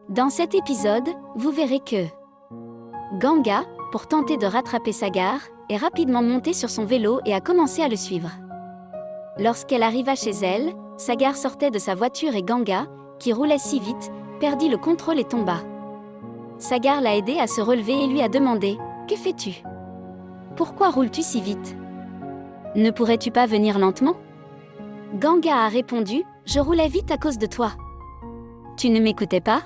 Dans cet épisode, vous verrez que Ganga, pour tenter de rattraper Sagar, est rapidement montée sur son vélo et a commencé à le suivre. Lorsqu'elle arriva chez elle, Sagar sortait de sa voiture et Ganga, qui roulait si vite, perdit le contrôle et tomba. Sagar l'a aidé à se relever et lui a demandé « Que fais-tu ? Pourquoi roules-tu si vite ? Ne pourrais-tu pas venir lentement ?» Ganga a répondu « Je roulais vite à cause de toi. » « Tu ne m'écoutais pas ?»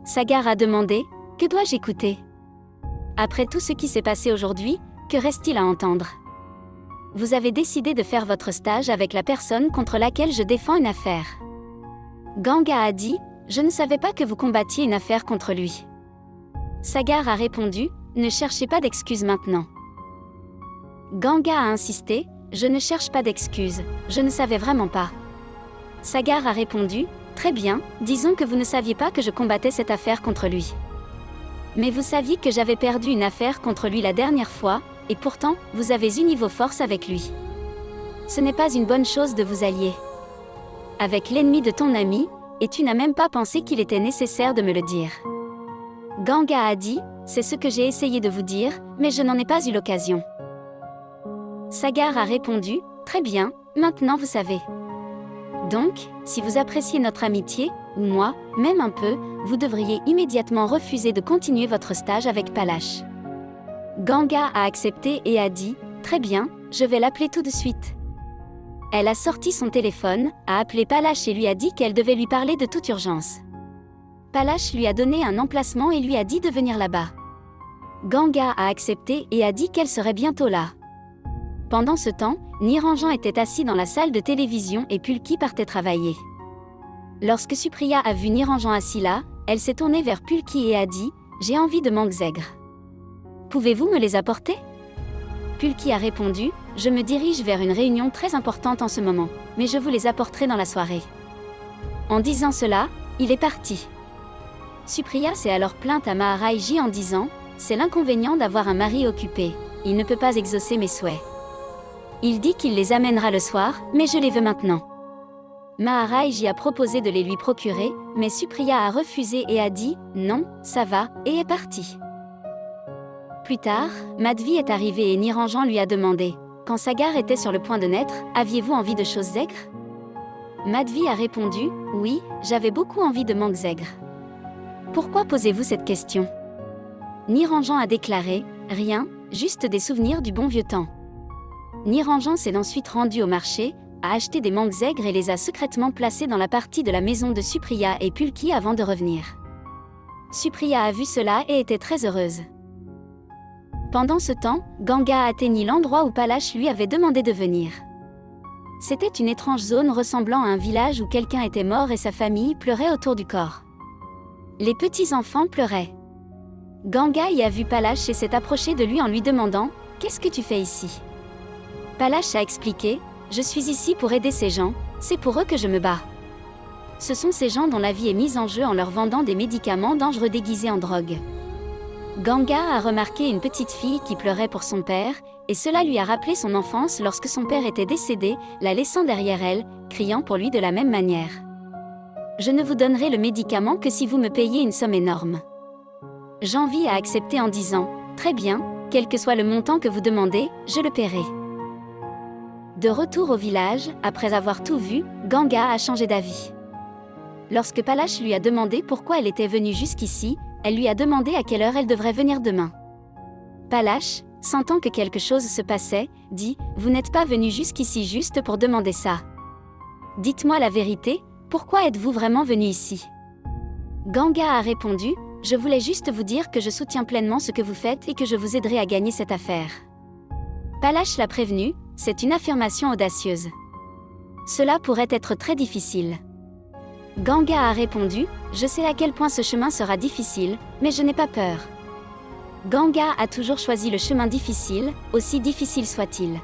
Sagar a demandé « Que dois-je écouter ? Après tout ce qui s'est passé aujourd'hui, que reste-t-il à entendre ? Vous avez décidé de faire votre stage avec la personne contre laquelle je défends une affaire. » Ganga a dit « Je ne savais pas que vous combattiez une affaire contre lui. » Sagar a répondu « Ne cherchez pas d'excuses maintenant. » Ganga a insisté « Je ne cherche pas d'excuses, je ne savais vraiment pas. » Sagar a répondu « Très bien, disons que vous ne saviez pas que je combattais cette affaire contre lui. Mais vous saviez que j'avais perdu une affaire contre lui la dernière fois, et pourtant, vous avez uni vos forces avec lui. Ce n'est pas une bonne chose de vous allier avec l'ennemi de ton ami, et tu n'as même pas pensé qu'il était nécessaire de me le dire. » Ganga a dit « C'est ce que j'ai essayé de vous dire, mais je n'en ai pas eu l'occasion. » Sagar a répondu « Très bien, maintenant vous savez. Donc, si vous appréciez notre amitié, ou moi, même un peu, vous devriez immédiatement refuser de continuer votre stage avec Palash. » Ganga a accepté et a dit « Très bien, je vais l'appeler tout de suite. » Elle a sorti son téléphone, a appelé Palash et lui a dit qu'elle devait lui parler de toute urgence. Palash lui a donné un emplacement et lui a dit de venir là-bas. Ganga a accepté et a dit qu'elle serait bientôt là. Pendant ce temps, Niranjan était assis dans la salle de télévision et Pulki partait travailler. Lorsque Supriya a vu Niranjan assis là, elle s'est tournée vers Pulki et a dit « J'ai envie de mangues aigres. Pouvez-vous me les apporter ?» Pulki a répondu « Je me dirige vers une réunion très importante en ce moment, mais je vous les apporterai dans la soirée. » En disant cela, il est parti. Supriya s'est alors plainte à Maharaji en disant « C'est l'inconvénient d'avoir un mari occupé, il ne peut pas exaucer mes souhaits. Il dit qu'il les amènera le soir, mais je les veux maintenant. » Maharaji a proposé de les lui procurer, mais Supriya a refusé et a dit « Non, ça va » et est parti. Plus tard, Madhvi est arrivé et Niranjan lui a demandé « Quand Sagar était sur le point de naître, aviez-vous envie de choses aigres ?» Madhvi a répondu « Oui, j'avais beaucoup envie de mangues aigres. » Pourquoi posez-vous cette question ? Niranjan a déclaré « Rien, juste des souvenirs du bon vieux temps. » Niranjan s'est ensuite rendu au marché, a acheté des mangues aigres et les a secrètement placées dans la partie de la maison de Supriya et Pulki avant de revenir. Supriya a vu cela et était très heureuse. Pendant ce temps, Ganga atteignit l'endroit où Palash lui avait demandé de venir. C'était une étrange zone ressemblant à un village où quelqu'un était mort et sa famille pleurait autour du corps. Les petits-enfants pleuraient. Ganga y a vu Palash et s'est approché de lui en lui demandant « Qu'est-ce que tu fais ici ?» Palash a expliqué « Je suis ici pour aider ces gens, c'est pour eux que je me bats. Ce sont ces gens dont la vie est mise en jeu en leur vendant des médicaments dangereux déguisés en drogue. » Ganga a remarqué une petite fille qui pleurait pour son père, et cela lui a rappelé son enfance lorsque son père était décédé, la laissant derrière elle, criant pour lui de la même manière. « Je ne vous donnerai le médicament que si vous me payez une somme énorme. » Janvi a accepté en disant « Très bien, quel que soit le montant que vous demandez, je le paierai. » De retour au village, après avoir tout vu, Ganga a changé d'avis. Lorsque Palash lui a demandé pourquoi elle était venue jusqu'ici, elle lui a demandé à quelle heure elle devrait venir demain. Palash, sentant que quelque chose se passait, dit « Vous n'êtes pas venu jusqu'ici juste pour demander ça. Dites-moi la vérité, pourquoi êtes-vous vraiment venu ici ?» Ganga a répondu « Je voulais juste vous dire que je soutiens pleinement ce que vous faites et que je vous aiderai à gagner cette affaire. » Palash l'a prévenu, c'est une affirmation audacieuse. Cela pourrait être très difficile. Ganga a répondu « Je sais à quel point ce chemin sera difficile, mais je n'ai pas peur. » Ganga a toujours choisi le chemin difficile, aussi difficile soit-il.